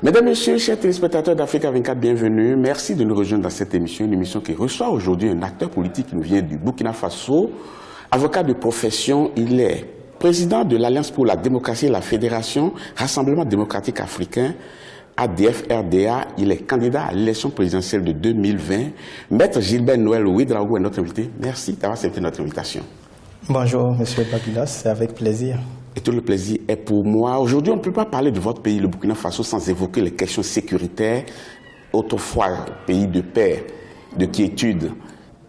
Mesdames, Messieurs, chers téléspectateurs d'Africa 24, bienvenue. Merci de nous rejoindre dans cette émission, une émission qui reçoit aujourd'hui un acteur politique qui nous vient du Burkina Faso. Avocat de profession, il est président de l'Alliance pour la démocratie et la Fédération Rassemblement démocratique africain, ADF-RDA. Il est candidat à l'élection présidentielle de 2020. Maître Gilbert Noël Ouédraogo est notre invité. Merci d'avoir accepté notre invitation. Bonjour, Monsieur Babilas, c'est avec plaisir. Et tout le plaisir est pour moi. Aujourd'hui, on ne peut pas parler de votre pays, le Burkina Faso, sans évoquer les questions sécuritaires. Autrefois, pays de paix, de quiétude,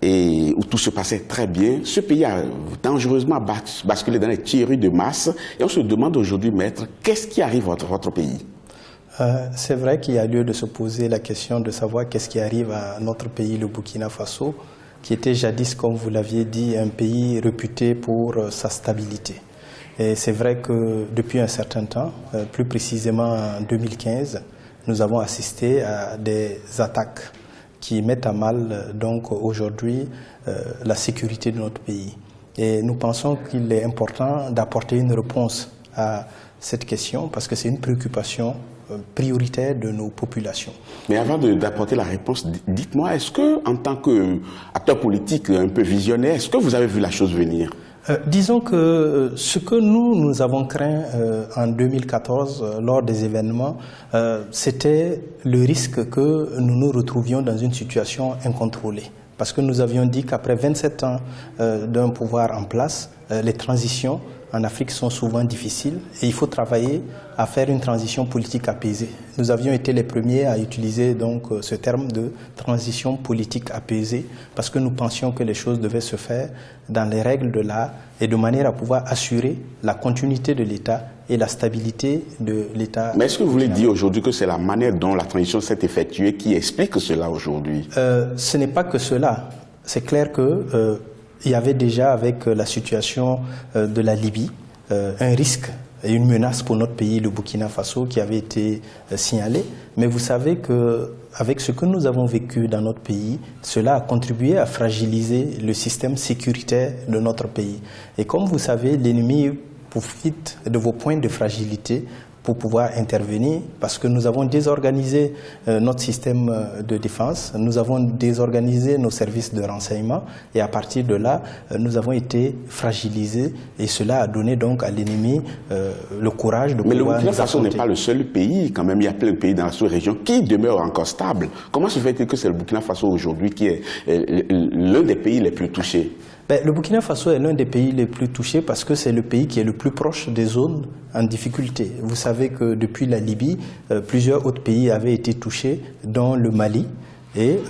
et où tout se passait très bien. Ce pays a dangereusement basculé dans les tueries de masse. Et on se demande aujourd'hui, maître, qu'est-ce qui arrive à votre pays? C'est vrai qu'il y a lieu de se poser la question de savoir qu'est-ce qui arrive à notre pays, le Burkina Faso, qui était jadis, comme vous l'aviez dit, un pays réputé pour sa stabilité. Et c'est vrai que depuis un certain temps, plus précisément en 2015, nous avons assisté à des attaques qui mettent à mal donc aujourd'hui la sécurité de notre pays. Et nous pensons qu'il est important d'apporter une réponse à cette question parce que c'est une préoccupation prioritaire de nos populations. Mais avant d'apporter la réponse, dites-moi, est-ce que, en tant qu'acteur politique un peu visionnaire, est-ce que vous avez vu la chose venir? Disons que ce que nous avons craint en 2014 lors des événements, c'était le risque que nous nous retrouvions dans une situation incontrôlée. Parce que nous avions dit qu'après 27 ans d'un pouvoir en place, les transitions en Afrique sont souvent difficiles et il faut travailler à faire une transition politique apaisée. Nous avions été les premiers à utiliser donc ce terme de transition politique apaisée parce que nous pensions que les choses devaient se faire dans les règles de l'art et de manière à pouvoir assurer la continuité de l'État et la stabilité de l'État. Mais est-ce que vous voulez dire aujourd'hui que c'est la manière dont la transition s'est effectuée qui explique cela aujourd'hui? Ce n'est pas que cela. C'est clair que il y avait déjà avec la situation de la Libye un risque et une menace pour notre pays, le Burkina Faso, qui avait été signalé. Mais vous savez qu'avec ce que nous avons vécu dans notre pays, cela a contribué à fragiliser le système sécuritaire de notre pays. Et comme vous savez, l'ennemi profite de vos points de fragilité pour pouvoir intervenir, parce que nous avons désorganisé notre système de défense, nous avons désorganisé nos services de renseignement, et à partir de là, nous avons été fragilisés, et cela a donné donc à l'ennemi le courage de pouvoir nous affronter. Mais le Burkina Faso n'est pas le seul pays, quand même, il y a plein de pays dans la sous-région qui demeurent encore stables. Comment se fait-il que c'est le Burkina Faso aujourd'hui qui est l'un des pays les plus touchés? Le Burkina Faso est l'un des pays les plus touchés parce que c'est le pays qui est le plus proche des zones en difficulté. Vous savez que depuis la Libye, plusieurs autres pays avaient été touchés, dont le Mali et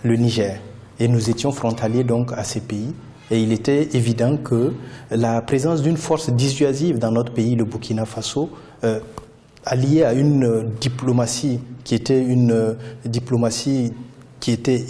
le Niger. Et nous étions frontaliers donc à ces pays. Et il était évident que la présence d'une force dissuasive dans notre pays, le Burkina Faso, alliée à une diplomatie qui était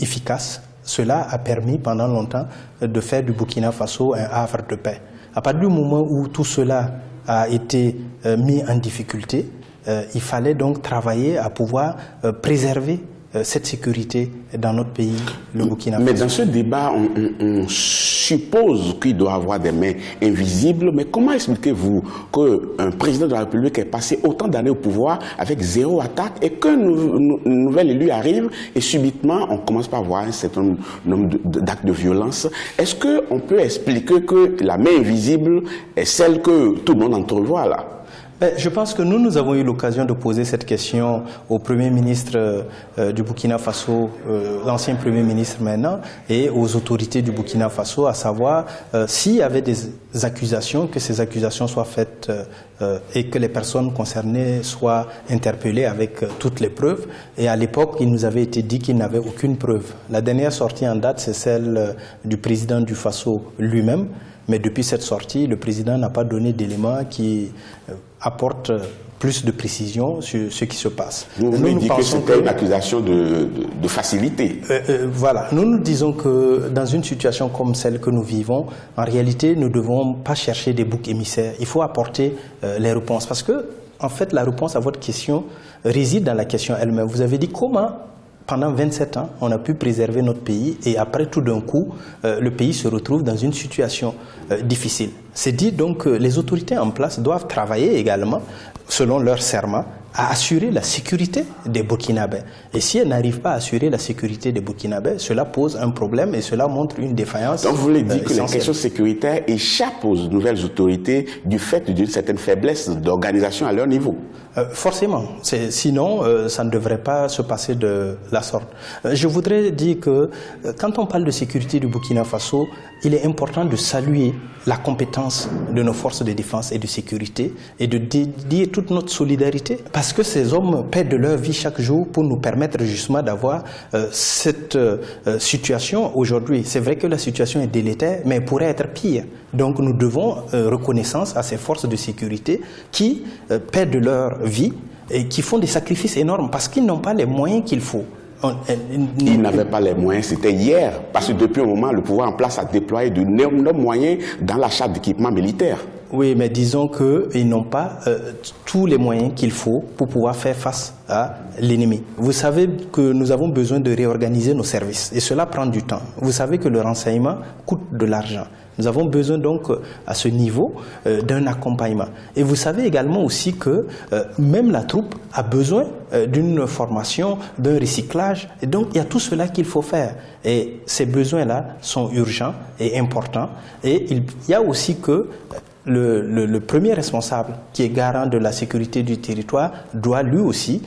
efficace, cela a permis pendant longtemps de faire du Burkina Faso un havre de paix. À partir du moment où tout cela a été mis en difficulté, il fallait donc travailler à pouvoir préserver cette sécurité dans notre pays, le Burkina Faso. Mais dans ce débat, on suppose qu'il doit y avoir des mains invisibles. Mais comment expliquez-vous qu'un président de la République ait passé autant d'années au pouvoir avec zéro attaque et qu'un nouvel élu arrive et subitement on commence par voir un certain nombre d'actes de violence? Est-ce qu'on peut expliquer que la main invisible est celle que tout le monde entrevoit là? Je pense que nous avons eu l'occasion de poser cette question au Premier ministre du Burkina Faso, l'ancien Premier ministre maintenant, et aux autorités du Burkina Faso, à savoir s'il y avait des accusations, que ces accusations soient faites et que les personnes concernées soient interpellées avec toutes les preuves. Et à l'époque, il nous avait été dit qu'il n'avait aucune preuve. La dernière sortie en date, c'est celle du président du Faso lui-même. Mais depuis cette sortie, le président n'a pas donné d'éléments qui apportent plus de précision sur ce qui se passe. Vous dites que c'était une accusation de facilité. Voilà. Nous disons que dans une situation comme celle que nous vivons, en réalité, nous ne devons pas chercher des boucs émissaires. Il faut apporter les réponses. Parce que, en fait, la réponse à votre question réside dans la question elle-même. Vous avez dit comment, pendant 27 ans, on a pu préserver notre pays et après, tout d'un coup, le pays se retrouve dans une situation difficile. C'est dit donc que les autorités en place doivent travailler également selon leur serment à assurer la sécurité des Burkinabés. Et si elle n'arrive pas à assurer la sécurité des Burkinabés, cela pose un problème et cela montre une défaillance. Donc vous voulez dire que les questions sécuritaires échappent aux nouvelles autorités du fait d'une certaine faiblesse d'organisation à leur niveau? Forcément. Sinon, ça ne devrait pas se passer de la sorte. Je voudrais dire que quand on parle de sécurité du Burkina Faso, il est important de saluer la compétence de nos forces de défense et de sécurité et de dire toute notre solidarité parce que ces hommes paient de leur vie chaque jour pour nous permettre justement d'avoir cette situation aujourd'hui. C'est vrai que la situation est délétère, mais elle pourrait être pire. Donc nous devons reconnaissance à ces forces de sécurité qui paient de leur vie et qui font des sacrifices énormes parce qu'ils n'ont pas les moyens qu'il faut. Ils n'avaient pas les moyens, c'était hier, parce que depuis un moment, le pouvoir en place a déployé de nombreux moyens dans l'achat d'équipements militaires. Oui, mais disons qu'ils n'ont pas tous les moyens qu'il faut pour pouvoir faire face à l'ennemi. Vous savez que nous avons besoin de réorganiser nos services et cela prend du temps. Vous savez que le renseignement coûte de l'argent. Nous avons besoin donc à ce niveau d'un accompagnement. Et vous savez également aussi que même la troupe a besoin d'une formation, d'un recyclage. Et donc il y a tout cela qu'il faut faire. Et ces besoins-là sont urgents et importants. Et il y a aussi que le premier responsable qui est garant de la sécurité du territoire doit lui aussi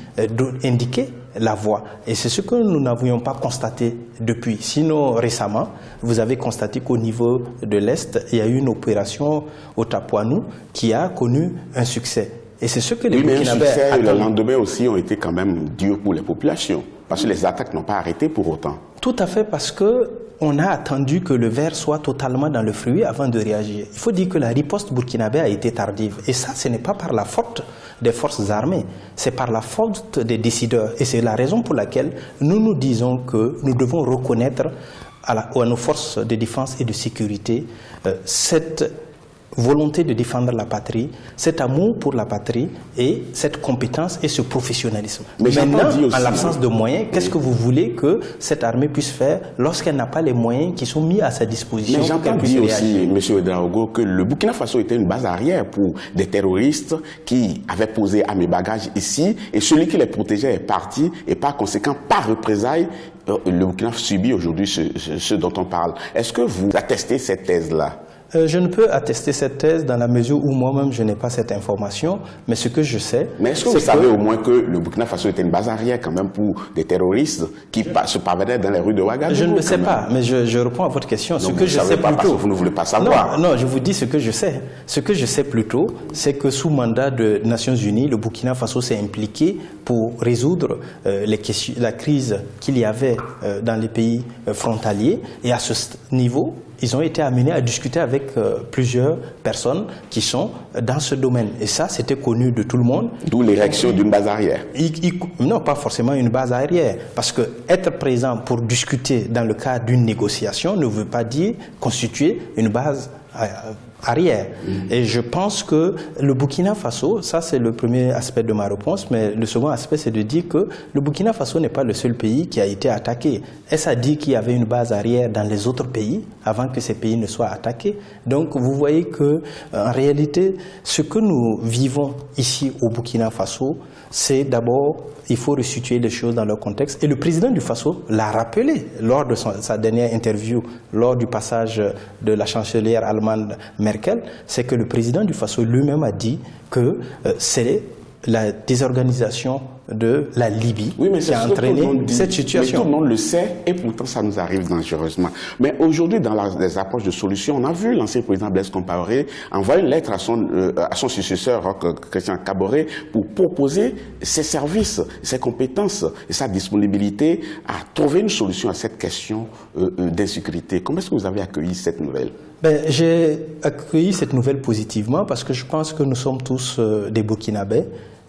indiquer la voie. Et c'est ce que nous n'avions pas constaté depuis. Sinon, récemment, vous avez constaté qu'au niveau de l'Est, il y a eu une opération au Tapuanou qui a connu un succès. Et c'est ce que les Burkinabés attendent. Le lendemain aussi ont été quand même durs pour les populations, parce que les attaques n'ont pas arrêté pour autant. Tout à fait, parce que on a attendu que le ver soit totalement dans le fruit avant de réagir. Il faut dire que la riposte burkinabé a été tardive. Et ça, ce n'est pas par la faute des forces armées, c'est par la faute des décideurs. Et c'est la raison pour laquelle nous disons que nous devons reconnaître à nos forces de défense et de sécurité cette volonté de défendre la patrie, cet amour pour la patrie et cette compétence et ce professionnalisme. Mais maintenant, aussi, en l'absence de moyens, qu'est-ce que vous voulez que cette armée puisse faire lorsqu'elle n'a pas les moyens qui sont mis à sa disposition? Mais j'entends dire aussi, M. Ouedraogo, que le Burkina Faso était une base arrière pour des terroristes qui avaient posé à mes bagages ici, et celui qui les protégeait est parti, et par conséquent, par représailles, le Burkina subit aujourd'hui ce dont on parle. Est-ce que vous attestez cette thèse-là? Je ne peux attester cette thèse dans la mesure où moi-même je n'ai pas cette information, mais ce que je sais... Mais est-ce que vous savez au moins que le Burkina Faso était une base arrière quand même pour des terroristes qui se parvenaient dans les rues de Ouagadougou? Je ne le sais pas, mais je réponds à votre question. Donc ce que je sais pas plutôt... Vous ne voulez pas savoir. Non, je vous dis ce que je sais. Ce que je sais plutôt, c'est que sous mandat des Nations Unies, le Burkina Faso s'est impliqué pour résoudre la crise qu'il y avait dans les pays frontaliers. Et à ce niveau, ils ont été amenés à discuter avec plusieurs personnes qui sont dans ce domaine. Et ça, c'était connu de tout le monde. D'où l'érection d'une base arrière. Non, pas forcément une base arrière. Parce que être présent pour discuter dans le cadre d'une négociation ne veut pas dire constituer une base arrière. Et je pense que le Burkina Faso, ça c'est le premier aspect de ma réponse, mais le second aspect c'est de dire que le Burkina Faso n'est pas le seul pays qui a été attaqué. Est-ce à dire qu'il y avait une base arrière dans les autres pays avant que ces pays ne soient attaqués? Donc vous voyez que en réalité, ce que nous vivons ici au Burkina Faso, c'est d'abord, il faut resituer les choses dans leur contexte. Et le président du Faso l'a rappelé lors de sa dernière interview, lors du passage de la chancelière allemande Merkel, c'est que le président du Faso lui-même a dit que c'est la désorganisation de la Libye qui a entraîné cette situation. Mais tout le monde le sait et pourtant ça nous arrive dangereusement. Mais aujourd'hui, dans les approches de solutions, on a vu l'ancien président Blaise Compaoré envoyer une lettre à son successeur, Christian Kaboré, pour proposer ses services, ses compétences et sa disponibilité à trouver une solution à cette question d'insécurité. Comment est-ce que vous avez accueilli cette nouvelle? J'ai accueilli cette nouvelle positivement parce que je pense que nous sommes tous des Burkinabés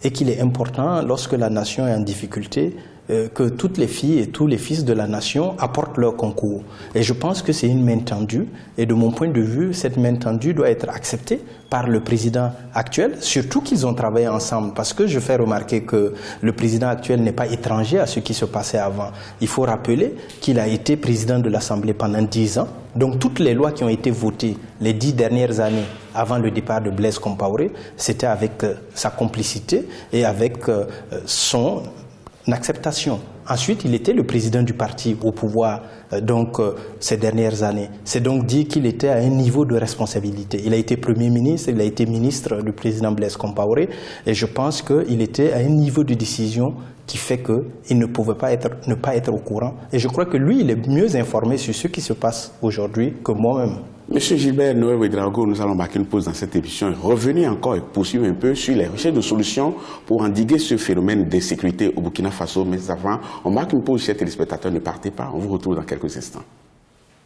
et qu'il est important, lorsque la nation est en difficulté, que toutes les filles et tous les fils de la nation apportent leur concours. Et je pense que c'est une main tendue. Et de mon point de vue, cette main tendue doit être acceptée par le président actuel, surtout qu'ils ont travaillé ensemble. Parce que je fais remarquer que le président actuel n'est pas étranger à ce qui se passait avant. Il faut rappeler qu'il a été président de l'Assemblée pendant 10 ans. Donc toutes les lois qui ont été votées les 10 dernières années avant le départ de Blaise Compaoré, c'était avec sa complicité et avec son acceptation. Ensuite, il était le président du parti au pouvoir ces dernières années. C'est donc dire qu'il était à un niveau de responsabilité. Il a été Premier ministre, il a été ministre du président Blaise Compaoré et je pense qu'il était à un niveau de décision qui fait qu'il ne pouvait pas ne pas être au courant. Et je crois que lui, il est mieux informé sur ce qui se passe aujourd'hui que moi-même. Monsieur Gilbert Noël Ouédraogo, nous allons marquer une pause dans cette émission et revenir encore et poursuivre un peu sur les recherches de solutions pour endiguer ce phénomène d'insécurité au Burkina Faso. Mais avant, on marque une pause, chers téléspectateurs, ne partez pas, on vous retrouve dans quelques instants.